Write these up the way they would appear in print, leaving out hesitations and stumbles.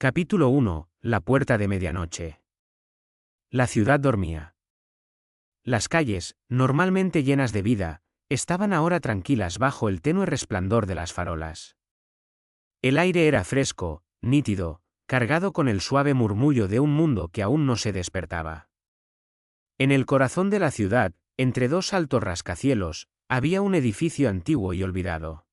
Capítulo 1. La puerta de medianoche. La ciudad dormía. Las calles, normalmente llenas de vida, estaban ahora tranquilas bajo el tenue resplandor de las farolas. El aire era fresco, nítido, cargado con el suave murmullo de un mundo que aún no se despertaba. En el corazón de la ciudad, entre dos altos rascacielos, había un edificio antiguo y olvidado.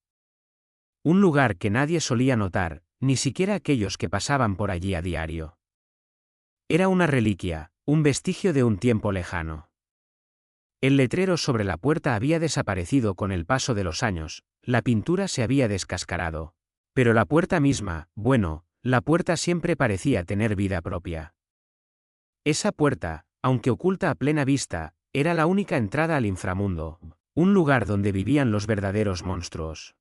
Un lugar que nadie solía notar, ni siquiera aquellos que pasaban por allí a diario. Era una reliquia, un vestigio de un tiempo lejano. El letrero sobre la puerta había desaparecido con el paso de los años, la pintura se había descascarado. Pero la puerta misma, bueno, la puerta siempre parecía tener vida propia. Esa puerta, aunque oculta a plena vista, era la única entrada al inframundo, un lugar donde vivían los verdaderos monstruos.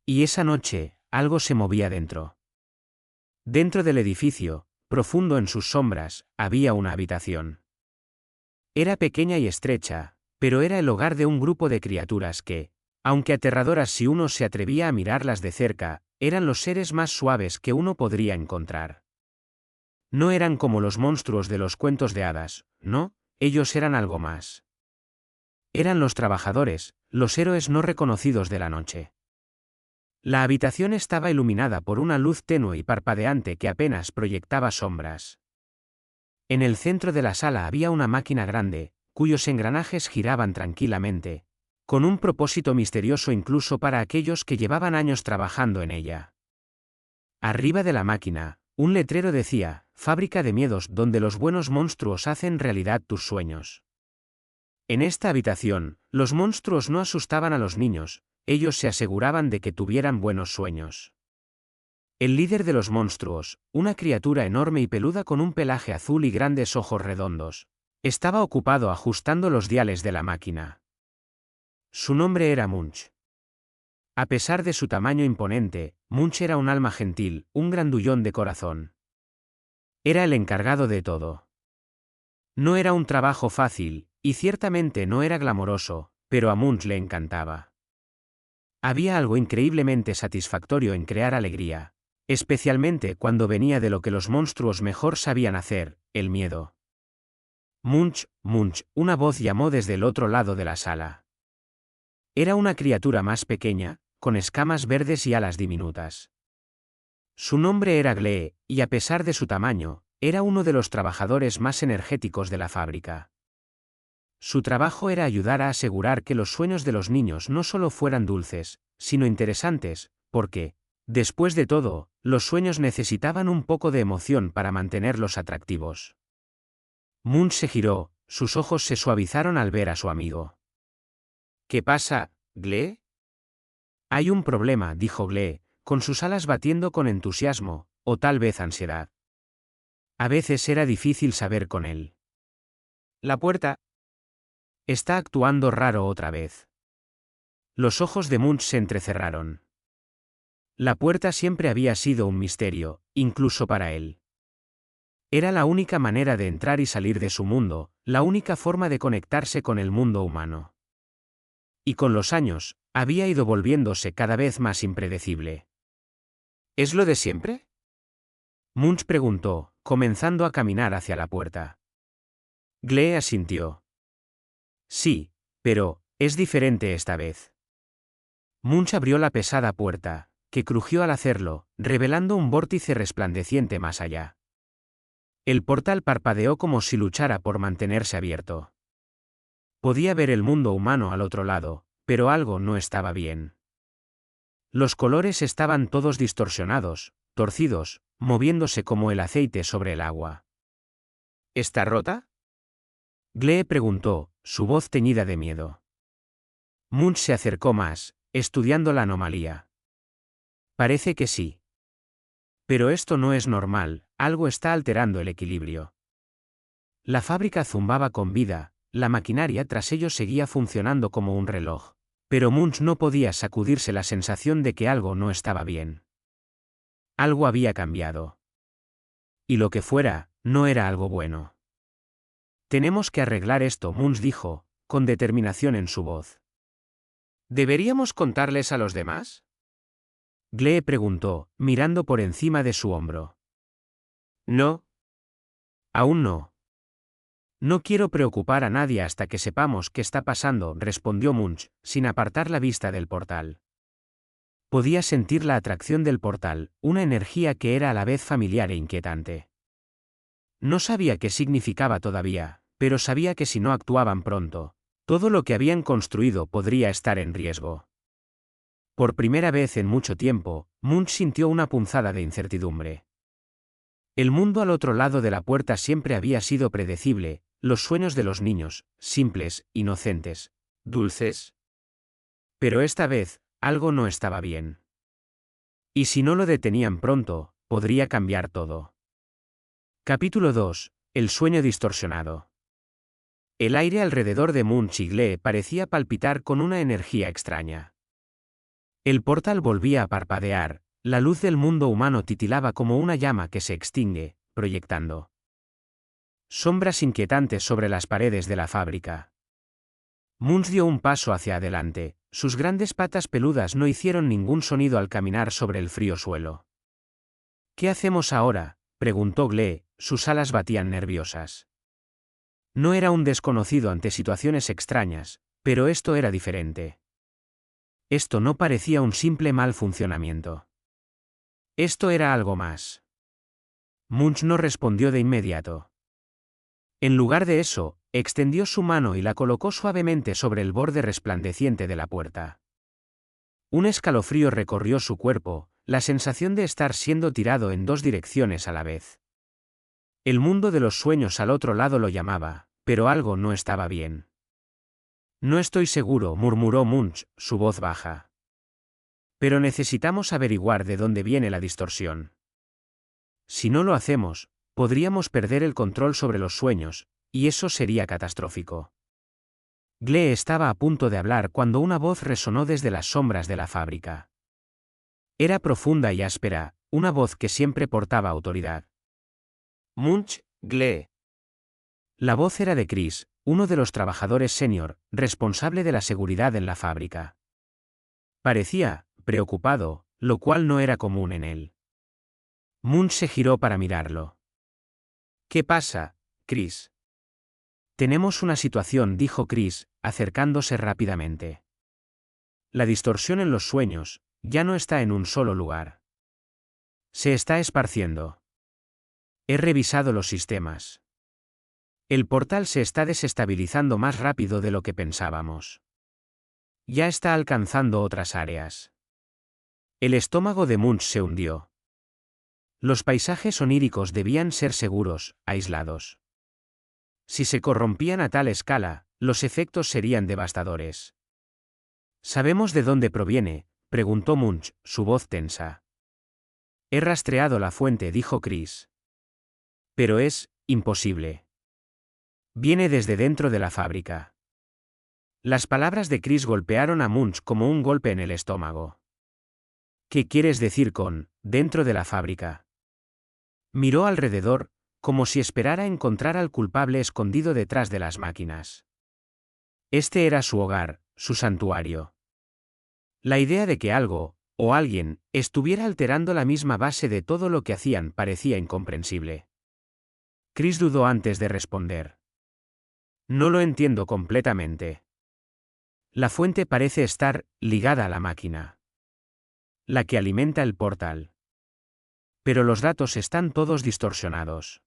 Y esa noche, algo se movía dentro. Dentro del edificio, profundo en sus sombras, había una habitación. Era pequeña y estrecha, pero era el hogar de un grupo de criaturas que, aunque aterradoras si uno se atrevía a mirarlas de cerca, eran los seres más suaves que uno podría encontrar. No eran como los monstruos de los cuentos de hadas, no, ellos eran algo más. Eran los trabajadores, los héroes no reconocidos de la noche. La habitación estaba iluminada por una luz tenue y parpadeante que apenas proyectaba sombras. En el centro de la sala había una máquina grande, cuyos engranajes giraban tranquilamente, con un propósito misterioso incluso para aquellos que llevaban años trabajando en ella. Arriba de la máquina, un letrero decía, Fábrica de miedos donde los buenos monstruos hacen realidad tus sueños. En esta habitación, los monstruos no asustaban a los niños, ellos se aseguraban de que tuvieran buenos sueños. El líder de los monstruos, una criatura enorme y peluda con un pelaje azul y grandes ojos redondos, estaba ocupado ajustando los diales de la máquina. Su nombre era Munch. A pesar de su tamaño imponente, Munch era un alma gentil, un grandullón de corazón. Era el encargado de todo. No era un trabajo fácil, y ciertamente no era glamoroso, pero a Munch le encantaba. Había algo increíblemente satisfactorio en crear alegría, especialmente cuando venía de lo que los monstruos mejor sabían hacer, el miedo. Munch, Munch, una voz llamó desde el otro lado de la sala. Era una criatura más pequeña, con escamas verdes y alas diminutas. Su nombre era Glee, y a pesar de su tamaño, era uno de los trabajadores más energéticos de la fábrica. Su trabajo era ayudar a asegurar que los sueños de los niños no solo fueran dulces, sino interesantes, porque, después de todo, los sueños necesitaban un poco de emoción para mantenerlos atractivos. Munch se giró, sus ojos se suavizaron al ver a su amigo. ¿Qué pasa, Glee? Hay un problema, dijo Glee, con sus alas batiendo con entusiasmo, o tal vez ansiedad. A veces era difícil saber con él. La puerta está actuando raro otra vez. Los ojos de Munch se entrecerraron. La puerta siempre había sido un misterio, incluso para él. Era la única manera de entrar y salir de su mundo, la única forma de conectarse con el mundo humano. Y con los años, había ido volviéndose cada vez más impredecible. ¿Es lo de siempre? Munch preguntó, comenzando a caminar hacia la puerta. Glee asintió. Sí, pero, es diferente esta vez. Munch abrió la pesada puerta, que crujió al hacerlo, revelando un vórtice resplandeciente más allá. El portal parpadeó como si luchara por mantenerse abierto. Podía ver el mundo humano al otro lado, pero algo no estaba bien. Los colores estaban todos distorsionados, torcidos, moviéndose como el aceite sobre el agua. ¿Está rota? Glee preguntó, su voz teñida de miedo. Munch se acercó más, estudiando la anomalía. Parece que sí. Pero esto no es normal, algo está alterando el equilibrio. La fábrica zumbaba con vida, la maquinaria tras ellos seguía funcionando como un reloj, pero Munch no podía sacudirse la sensación de que algo no estaba bien. Algo había cambiado. Y lo que fuera, no era algo bueno. Tenemos que arreglar esto, Munch dijo, con determinación en su voz. ¿Deberíamos contarles a los demás? Glee preguntó, mirando por encima de su hombro. No, Aún no. No quiero preocupar a nadie hasta que sepamos qué está pasando, respondió Munch, sin apartar la vista del portal. Podía sentir la atracción del portal, una energía que era a la vez familiar e inquietante. No sabía qué significaba todavía, pero sabía que si no actuaban pronto, todo lo que habían construido podría estar en riesgo. Por primera vez en mucho tiempo, Munch sintió una punzada de incertidumbre. El mundo al otro lado de la puerta siempre había sido predecible, los sueños de los niños, simples, inocentes, dulces. Pero esta vez, algo no estaba bien. Y si no lo detenían pronto, podría cambiar todo. Capítulo 2. El sueño distorsionado. El aire alrededor de Munch y Glee parecía palpitar con una energía extraña. El portal volvía a parpadear, la luz del mundo humano titilaba como una llama que se extingue, proyectando sombras inquietantes sobre las paredes de la fábrica. Munch dio un paso hacia adelante, sus grandes patas peludas no hicieron ningún sonido al caminar sobre el frío suelo. ¿Qué hacemos ahora?, preguntó Glee, sus alas batían nerviosas. No era un desconocido ante situaciones extrañas, pero esto era diferente. Esto no parecía un simple mal funcionamiento. Esto era algo más. Munch no respondió de inmediato. En lugar de eso, extendió su mano y la colocó suavemente sobre el borde resplandeciente de la puerta. Un escalofrío recorrió su cuerpo, la sensación de estar siendo tirado en dos direcciones a la vez. El mundo de los sueños al otro lado lo llamaba, pero algo no estaba bien. No estoy seguro, murmuró Munch, su voz baja. Pero necesitamos averiguar de dónde viene la distorsión. Si no lo hacemos, podríamos perder el control sobre los sueños, y eso sería catastrófico. Glee estaba a punto de hablar cuando una voz resonó desde las sombras de la fábrica. Era profunda y áspera, una voz que siempre portaba autoridad. Munch, Glee. La voz era de Chris, uno de los trabajadores senior, responsable de la seguridad en la fábrica. Parecía preocupado, lo cual no era común en él. Munch se giró para mirarlo. ¿Qué pasa, Chris? Tenemos una situación, dijo Chris, acercándose rápidamente. La distorsión en los sueños ya no está en un solo lugar. Se está esparciendo. He revisado los sistemas. El portal se está desestabilizando más rápido de lo que pensábamos. Ya está alcanzando otras áreas. El estómago de Munch se hundió. Los paisajes oníricos debían ser seguros, aislados. Si se corrompían a tal escala, los efectos serían devastadores. ¿Sabemos de dónde proviene?, preguntó Munch, su voz tensa. He rastreado la fuente, dijo Chris. Pero es imposible. Viene desde dentro de la fábrica. Las palabras de Chris golpearon a Munch como un golpe en el estómago. ¿Qué quieres decir con dentro de la fábrica? Miró alrededor, como si esperara encontrar al culpable escondido detrás de las máquinas. Este era su hogar, su santuario. La idea de que algo, o alguien, estuviera alterando la misma base de todo lo que hacían parecía incomprensible. Chris dudó antes de responder. No lo entiendo completamente. La fuente parece estar ligada a la máquina. La que alimenta el portal. Pero los datos están todos distorsionados.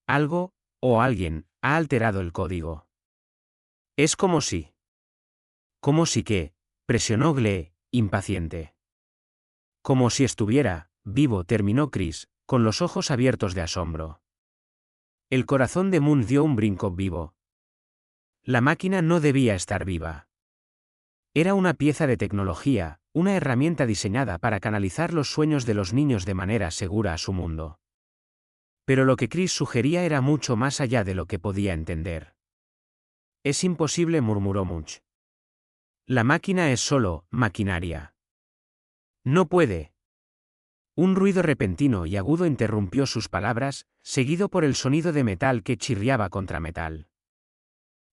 Algo, o alguien, ha alterado el código. Es como si. ¿Cómo si qué?, presionó Glee, impaciente. Como si estuviera vivo, terminó Chris, con los ojos abiertos de asombro. El corazón de Moon dio un brinco vivo. La máquina no debía estar viva. Era una pieza de tecnología, una herramienta diseñada para canalizar los sueños de los niños de manera segura a su mundo. Pero lo que Chris sugería era mucho más allá de lo que podía entender. Es imposible, murmuró Munch. La máquina es solo maquinaria. No puede. Un ruido repentino y agudo interrumpió sus palabras, seguido por el sonido de metal que chirriaba contra metal.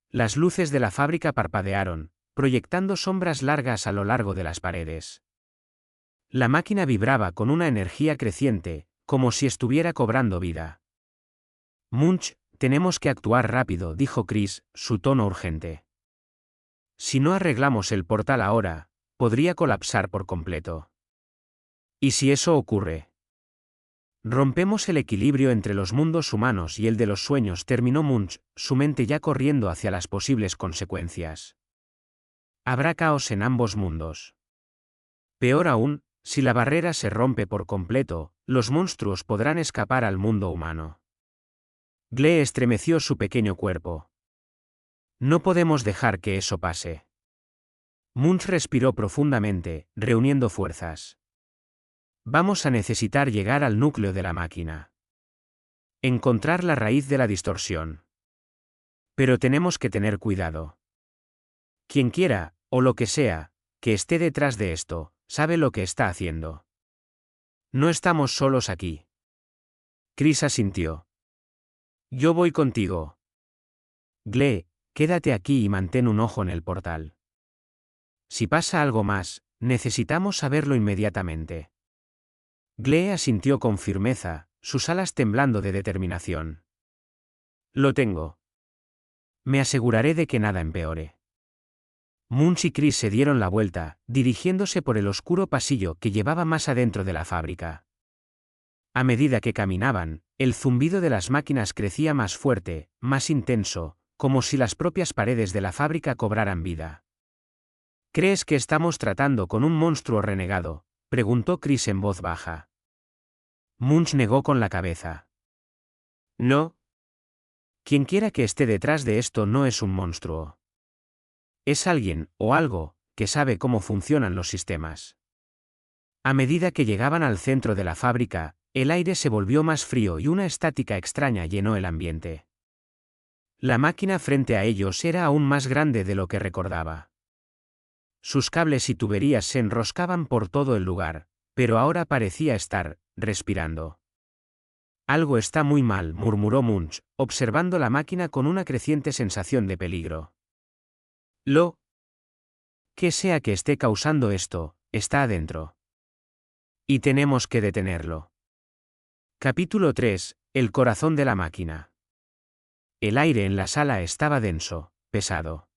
Las luces de la fábrica parpadearon, proyectando sombras largas a lo largo de las paredes. La máquina vibraba con una energía creciente, como si estuviera cobrando vida. Munch, tenemos que actuar rápido, dijo Chris, su tono urgente. Si no arreglamos el portal ahora, podría colapsar por completo. ¿Y si eso ocurre? Rompemos el equilibrio entre los mundos humanos y el de los sueños, terminó Munch, su mente ya corriendo hacia las posibles consecuencias. Habrá caos en ambos mundos. Peor aún, si la barrera se rompe por completo, los monstruos podrán escapar al mundo humano. Glee estremeció su pequeño cuerpo. No podemos dejar que eso pase. Munch respiró profundamente, reuniendo fuerzas. Vamos a necesitar llegar al núcleo de la máquina. Encontrar la raíz de la distorsión. Pero tenemos que tener cuidado. Quien quiera, o lo que sea, que esté detrás de esto, sabe lo que está haciendo. No estamos solos aquí. Chris asintió. Yo voy contigo. Glee, quédate aquí y mantén un ojo en el portal. Si pasa algo más, necesitamos saberlo inmediatamente. Glee asintió con firmeza, sus alas temblando de determinación. Lo tengo. Me aseguraré de que nada empeore. Munch y Chris se dieron la vuelta, dirigiéndose por el oscuro pasillo que llevaba más adentro de la fábrica. A medida que caminaban, el zumbido de las máquinas crecía más fuerte, más intenso, como si las propias paredes de la fábrica cobraran vida. ¿Crees que estamos tratando con un monstruo renegado?, preguntó Chris en voz baja. Munch negó con la cabeza. No. Quienquiera que esté detrás de esto no es un monstruo. Es alguien, o algo, que sabe cómo funcionan los sistemas. A medida que llegaban al centro de la fábrica, el aire se volvió más frío y una estática extraña llenó el ambiente. La máquina frente a ellos era aún más grande de lo que recordaba. Sus cables y tuberías se enroscaban por todo el lugar, pero ahora parecía estar respirando. Algo está muy mal, murmuró Munch, observando la máquina con una creciente sensación de peligro. Lo que sea que esté causando esto, está adentro. Y tenemos que detenerlo. Capítulo 3. El corazón de la máquina. El aire en la sala estaba denso, pesado.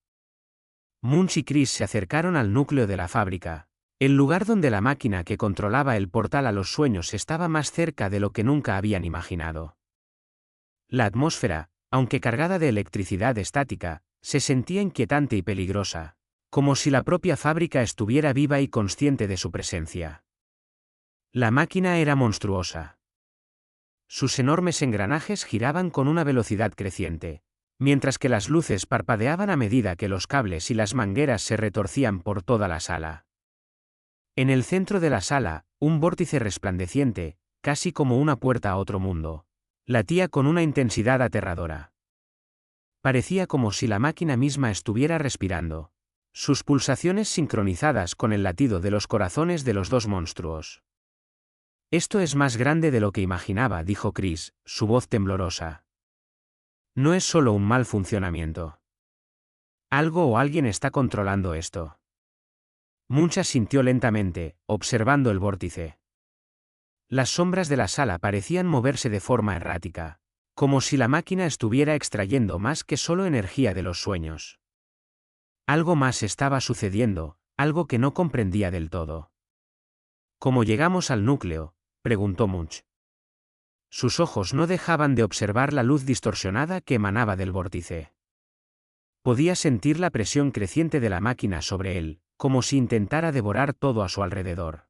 Munch y Chris se acercaron al núcleo de la fábrica, el lugar donde la máquina que controlaba el portal a los sueños estaba más cerca de lo que nunca habían imaginado. La atmósfera, aunque cargada de electricidad estática, se sentía inquietante y peligrosa, como si la propia fábrica estuviera viva y consciente de su presencia. La máquina era monstruosa. Sus enormes engranajes giraban con una velocidad creciente, mientras que las luces parpadeaban a medida que los cables y las mangueras se retorcían por toda la sala. En el centro de la sala, un vórtice resplandeciente, casi como una puerta a otro mundo, latía con una intensidad aterradora. Parecía como si la máquina misma estuviera respirando, sus pulsaciones sincronizadas con el latido de los corazones de los dos monstruos. Esto es más grande de lo que imaginaba, dijo Chris, su voz temblorosa. No es solo un mal funcionamiento. Algo o alguien está controlando esto. Munch asintió lentamente, observando el vórtice. Las sombras de la sala parecían moverse de forma errática, como si la máquina estuviera extrayendo más que solo energía de los sueños. Algo más estaba sucediendo, algo que no comprendía del todo. ¿Cómo llegamos al núcleo?, preguntó Munch. Sus ojos no dejaban de observar la luz distorsionada que emanaba del vórtice. Podía sentir la presión creciente de la máquina sobre él, como si intentara devorar todo a su alrededor.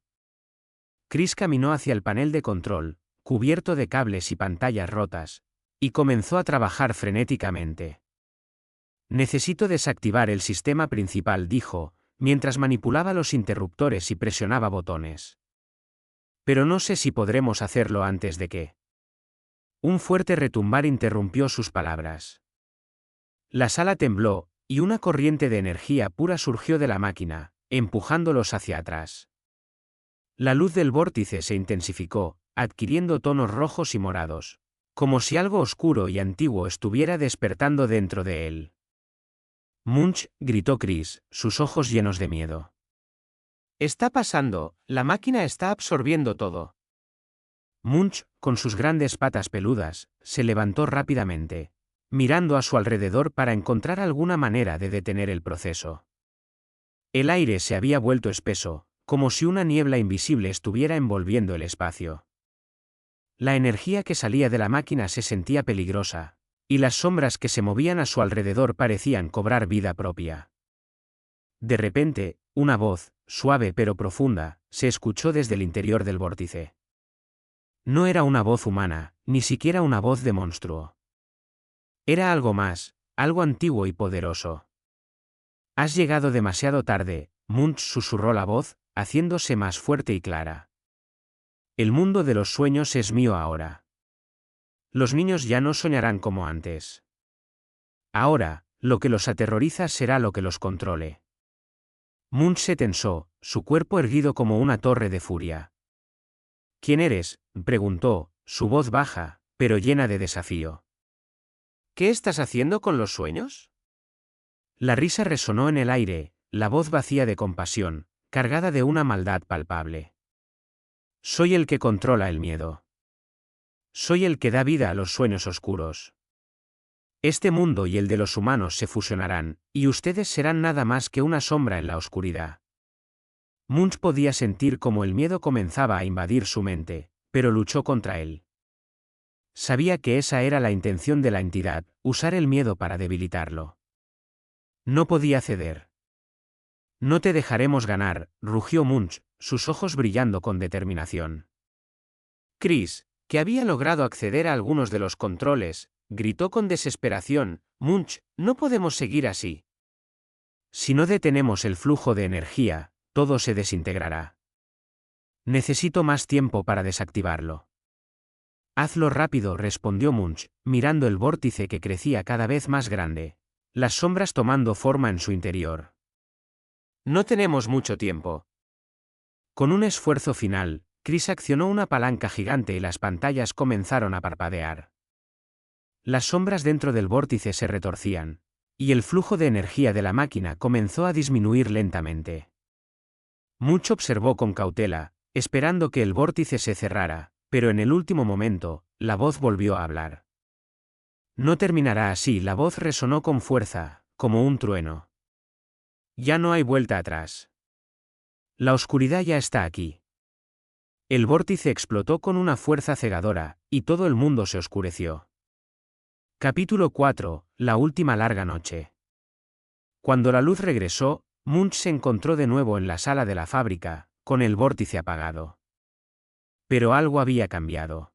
Chris caminó hacia el panel de control, cubierto de cables y pantallas rotas, y comenzó a trabajar frenéticamente. Necesito desactivar el sistema principal, dijo, mientras manipulaba los interruptores y presionaba botones. Pero no sé si podremos hacerlo antes de que... Un fuerte retumbar interrumpió sus palabras. La sala tembló, y una corriente de energía pura surgió de la máquina, empujándolos hacia atrás. La luz del vórtice se intensificó, adquiriendo tonos rojos y morados, como si algo oscuro y antiguo estuviera despertando dentro de él. Munch, gritó Chris, sus ojos llenos de miedo. Está pasando, la máquina está absorbiendo todo. Munch, con sus grandes patas peludas, se levantó rápidamente, mirando a su alrededor para encontrar alguna manera de detener el proceso. El aire se había vuelto espeso, como si una niebla invisible estuviera envolviendo el espacio. La energía que salía de la máquina se sentía peligrosa, y las sombras que se movían a su alrededor parecían cobrar vida propia. De repente, una voz, suave pero profunda, se escuchó desde el interior del vórtice. No era una voz humana, ni siquiera una voz de monstruo. Era algo más, algo antiguo y poderoso. Has llegado demasiado tarde, Munch susurró la voz, haciéndose más fuerte y clara. El mundo de los sueños es mío ahora. Los niños ya no soñarán como antes. Ahora, lo que los aterroriza será lo que los controle. Munch se tensó, su cuerpo erguido como una torre de furia. ¿Quién eres?, preguntó, su voz baja, pero llena de desafío. ¿Qué estás haciendo con los sueños? La risa resonó en el aire, la voz vacía de compasión, cargada de una maldad palpable. Soy el que controla el miedo. Soy el que da vida a los sueños oscuros. Este mundo y el de los humanos se fusionarán, y ustedes serán nada más que una sombra en la oscuridad. Munch podía sentir cómo el miedo comenzaba a invadir su mente, pero luchó contra él. Sabía que esa era la intención de la entidad, usar el miedo para debilitarlo. No podía ceder. No te dejaremos ganar, rugió Munch, sus ojos brillando con determinación. Chris, que había logrado acceder a algunos de los controles, gritó con desesperación, Munch, no podemos seguir así. Si no detenemos el flujo de energía, todo se desintegrará. Necesito más tiempo para desactivarlo. Hazlo rápido, respondió Munch, mirando el vórtice que crecía cada vez más grande, las sombras tomando forma en su interior. No tenemos mucho tiempo. Con un esfuerzo final, Chris accionó una palanca gigante y las pantallas comenzaron a parpadear. Las sombras dentro del vórtice se retorcían, y el flujo de energía de la máquina comenzó a disminuir lentamente. Munch observó con cautela, esperando que el vórtice se cerrara, pero en el último momento, la voz volvió a hablar. No terminará así, la voz resonó con fuerza, como un trueno. Ya no hay vuelta atrás. La oscuridad ya está aquí. El vórtice explotó con una fuerza cegadora, y todo el mundo se oscureció. Capítulo 4. La última larga noche. Cuando la luz regresó, Munch se encontró de nuevo en la sala de la fábrica, con el vórtice apagado. Pero algo había cambiado.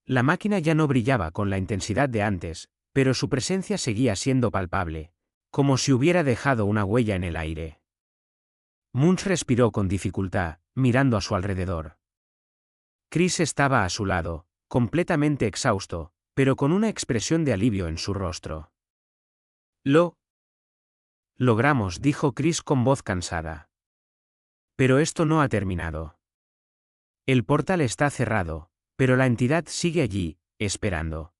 La máquina ya no brillaba con la intensidad de antes, pero su presencia seguía siendo palpable, como si hubiera dejado una huella en el aire. Munch respiró con dificultad, mirando a su alrededor. Chris estaba a su lado, completamente exhausto, pero con una expresión de alivio en su rostro. Lo logramos, dijo Chris con voz cansada. Pero esto no ha terminado. El portal está cerrado, pero la entidad sigue allí, esperando.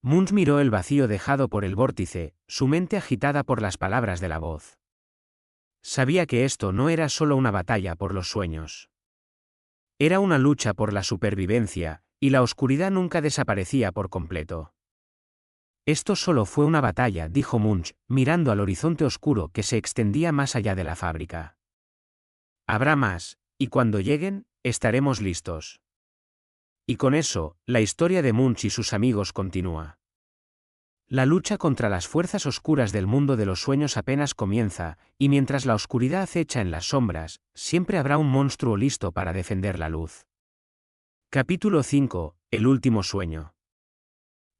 Munch miró el vacío dejado por el vórtice, su mente agitada por las palabras de la voz. Sabía que esto no era solo una batalla por los sueños. Era una lucha por la supervivencia, y la oscuridad nunca desaparecía por completo. Esto solo fue una batalla, dijo Munch, mirando al horizonte oscuro que se extendía más allá de la fábrica. Habrá más, y cuando lleguen, estaremos listos. Y con eso, la historia de Munch y sus amigos continúa. La lucha contra las fuerzas oscuras del mundo de los sueños apenas comienza, y mientras la oscuridad acecha en las sombras, siempre habrá un monstruo listo para defender la luz. Capítulo 5. El último sueño.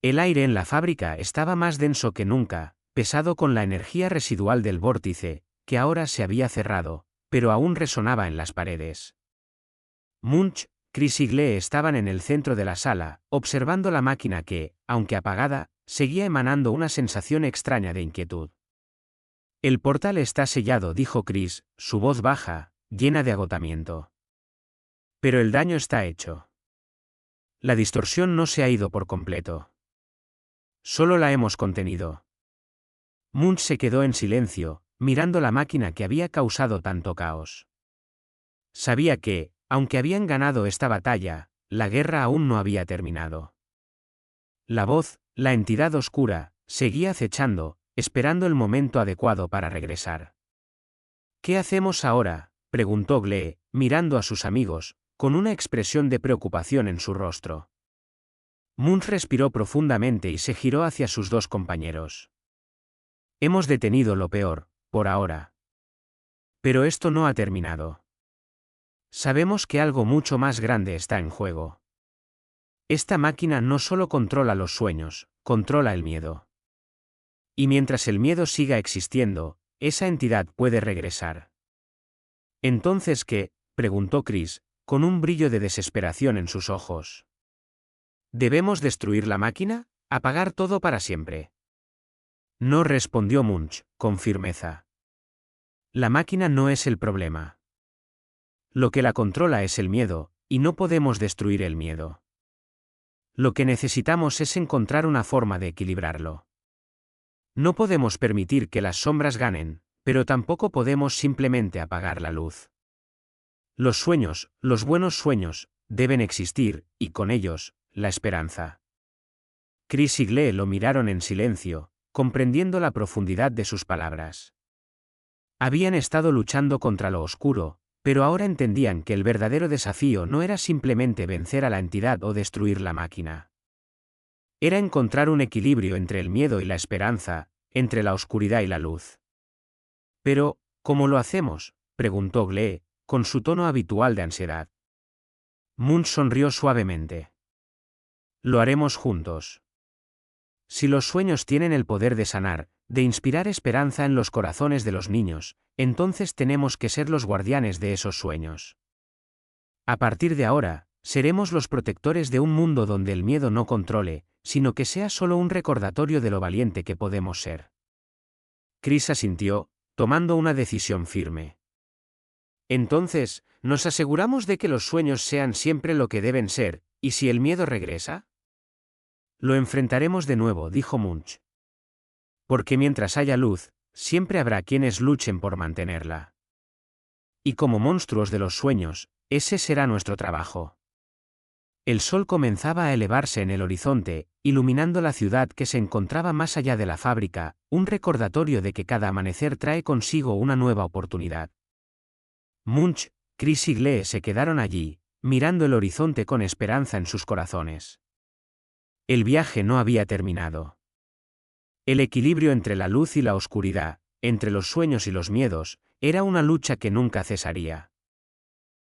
El aire en la fábrica estaba más denso que nunca, pesado con la energía residual del vórtice, que ahora se había cerrado, pero aún resonaba en las paredes. Munch, Chris y Glee estaban en el centro de la sala, observando la máquina que, aunque apagada, seguía emanando una sensación extraña de inquietud. El portal está sellado, dijo Chris, su voz baja, llena de agotamiento. Pero el daño está hecho. La distorsión no se ha ido por completo. Solo la hemos contenido. Munch se quedó en silencio, mirando la máquina que había causado tanto caos. Sabía que, aunque habían ganado esta batalla, la guerra aún no había terminado. La voz, la entidad oscura, seguía acechando, esperando el momento adecuado para regresar. ¿Qué hacemos ahora?, preguntó Glee, mirando a sus amigos, con una expresión de preocupación en su rostro. Munch respiró profundamente y se giró hacia sus dos compañeros. Hemos detenido lo peor, por ahora. Pero esto no ha terminado. Sabemos que algo mucho más grande está en juego. Esta máquina no solo controla los sueños, controla el miedo. Y mientras el miedo siga existiendo, esa entidad puede regresar. ¿Entonces qué?, preguntó Chris, con un brillo de desesperación en sus ojos. ¿Debemos destruir la máquina? ¿Apagar todo para siempre? No, respondió Munch, con firmeza. La máquina no es el problema. Lo que la controla es el miedo, y no podemos destruir el miedo. Lo que necesitamos es encontrar una forma de equilibrarlo. No podemos permitir que las sombras ganen, pero tampoco podemos simplemente apagar la luz. Los sueños, los buenos sueños, deben existir, y con ellos, la esperanza. Chris y Glee lo miraron en silencio, comprendiendo la profundidad de sus palabras. Habían estado luchando contra lo oscuro, pero ahora entendían que el verdadero desafío no era simplemente vencer a la entidad o destruir la máquina. Era encontrar un equilibrio entre el miedo y la esperanza, entre la oscuridad y la luz. Pero, ¿cómo lo hacemos?, preguntó Glee, con su tono habitual de ansiedad. Munch sonrió suavemente. Lo haremos juntos. Si los sueños tienen el poder de sanar, de inspirar esperanza en los corazones de los niños, entonces tenemos que ser los guardianes de esos sueños. A partir de ahora, seremos los protectores de un mundo donde el miedo no controle, sino que sea solo un recordatorio de lo valiente que podemos ser. Chris asintió, tomando una decisión firme. Entonces, ¿nos aseguramos de que los sueños sean siempre lo que deben ser, y si el miedo regresa? Lo enfrentaremos de nuevo, dijo Munch. Porque mientras haya luz, siempre habrá quienes luchen por mantenerla. Y como monstruos de los sueños, ese será nuestro trabajo. El sol comenzaba a elevarse en el horizonte, iluminando la ciudad que se encontraba más allá de la fábrica, un recordatorio de que cada amanecer trae consigo una nueva oportunidad. Munch, Chris y Glee se quedaron allí, mirando el horizonte con esperanza en sus corazones. El viaje no había terminado. El equilibrio entre la luz y la oscuridad, entre los sueños y los miedos, era una lucha que nunca cesaría.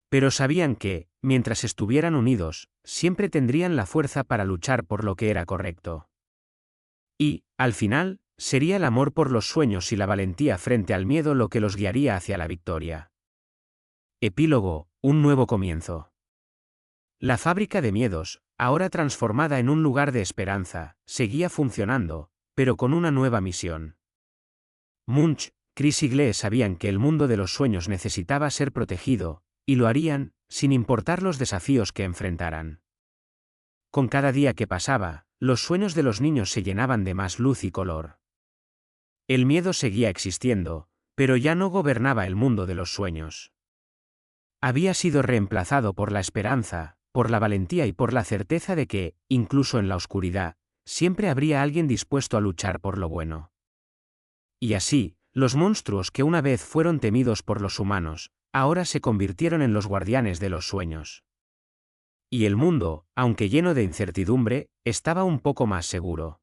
Pero sabían que, mientras estuvieran unidos, siempre tendrían la fuerza para luchar por lo que era correcto. Y, al final, sería el amor por los sueños y la valentía frente al miedo lo que los guiaría hacia la victoria. Epílogo, un nuevo comienzo. La fábrica de miedos, ahora transformada en un lugar de esperanza, seguía funcionando, pero con una nueva misión. Munch, Chris y Glee sabían que el mundo de los sueños necesitaba ser protegido, y lo harían, sin importar los desafíos que enfrentaran. Con cada día que pasaba, los sueños de los niños se llenaban de más luz y color. El miedo seguía existiendo, pero ya no gobernaba el mundo de los sueños. Había sido reemplazado por la esperanza, por la valentía y por la certeza de que, incluso en la oscuridad, siempre habría alguien dispuesto a luchar por lo bueno. Y así, los monstruos que una vez fueron temidos por los humanos, ahora se convirtieron en los guardianes de los sueños. Y el mundo, aunque lleno de incertidumbre, estaba un poco más seguro.